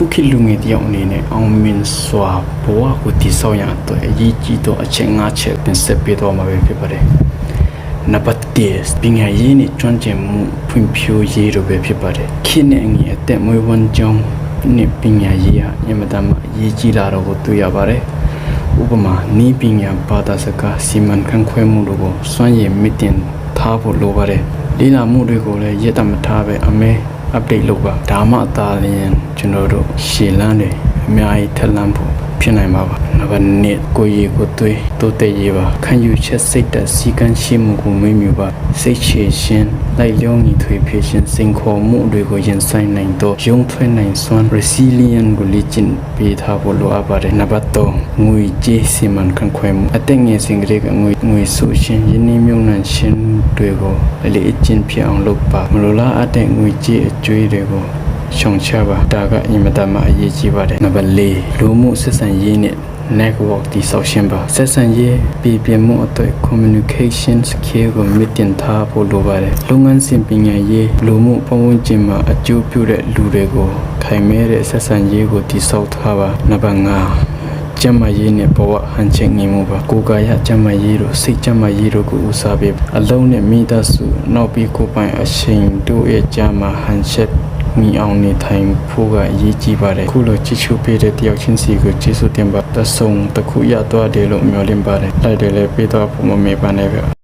ခုခေတ်လူငယ်တယောက်အနေနဲ့အောင်မြင်စွာဘဝကိုတည်ဆောက်ရန်အတွက်အရေးကြီးသောအချက်၅ချက်တင်ဆက်ပေးသွားမှာဖြစ်ပါတယ်နံပါတ်1ပညာရေးနဲ့ကျွမ်းကျင်မှုဖွံ့ဖြိုးရေးတို့ပဲဖြစ်ပါတယ်ခေတ်နဲ့အညီအသက်မွေးဝမ်းကြောင်းနဲ့ပညာရေးဟာအင်မတန်မှအရေးကြီးလာတော့ကိုတွေ့ရပါတယ်ဥပမာနည်းပညာဘာသာစကားစီမံခန့်ခွဲမှုတို့ကိုစွမ်းရည်မြင့်တင်ထားဖို့လိုပါတယ်လေ့လာမှုတွေကိုလည်းရတမထားပဲအမဲ update လုပ်ပါဒါမှအသာလျင်ကျွန်တော်တို့ရှည်လန်းတယ်အများကြီးထက်လန်းဖို့ဖြစ်နိုင်ပါနံပါတ်2ကိုရီကိုသွေးတိုးတက်ရေးပါခံယူချက်စိတ်သက်စီကံရှိမှုကိုမေ့မြူပါစိတ်ချရှင်လိုက်လျောညီထွေဖြစ်ခြင်းစိန်ခေါ်မှုတွေကိုရင်ဆိုင်နိုင်တော့ရုံထွက်နိုင်စွမ်း resilient ကိုလေ့ကျင့်ပေးထားဖို့လိုအပ်ပါတယ်နံပါတ်3ငွေကြေးစီမံခန့်ခွဲမှုအသက်ငယ်စဉ်ကလေးကငွေစုရှင်ယင်းနှမြုံနှံရှင်တွေကိုလေ့ကျင့်ဖြစ်အောင်လုပ်ပါမလိုလားအပ်တဲ့ငွေကြေးအကျွေးတွေကိုရှောင်ချပါဒါကအင်မတန်မှအရေးကြီးပါတယ်နံပါတ်4လူမှုဆက်ဆံရေးနဲ့ network တည်ဆောက်ခြင်းပါဆက်ဆံရေးပြည်ပြမှုအတွက် communication skill ကိုမြင့်တင်ထားဖို့လိုပါတယ်လုပ်ငန်းစဉ်ပညာရေးလူမှုပတ်ဝန်းကျင်မှာအကျိုးပြုတဲ့လူတွေကိုခိုင်မဲတဲ့ဆက်ဆံရေးကိုတည်ဆောက်ထားပါနံပါတ်5ကျန်းမာရေးနဲ့ဘဝဟန်ချက်ငြိမ်မှုပါကိုယ်ကာယကျန်းမာရေးတို့စိတ်ကျန်းမာရေးတို့ကိုဦးစားပေးအလုံးနဲ့မိသားစုနောက်ပြီးကိုယ်ပိုင်အချိန်တို့ရဲ့ကြားမှာဟန်ချက်မိအောင်နေထိုင်ဖို့ကအရေးကြီးပါတယ်ခုလိုကြည့်ရှုပေးတဲ့တယောက်ချင်းစီကိုကျေးဇူးတင်ပါတဆုံတစ်ခုရသွားတယ်လို့မျှော်လင့်ပါတယ်လိုက်တယ်လည်းပေးတော့ဖို့မမေ့ပါနဲ့ဗျ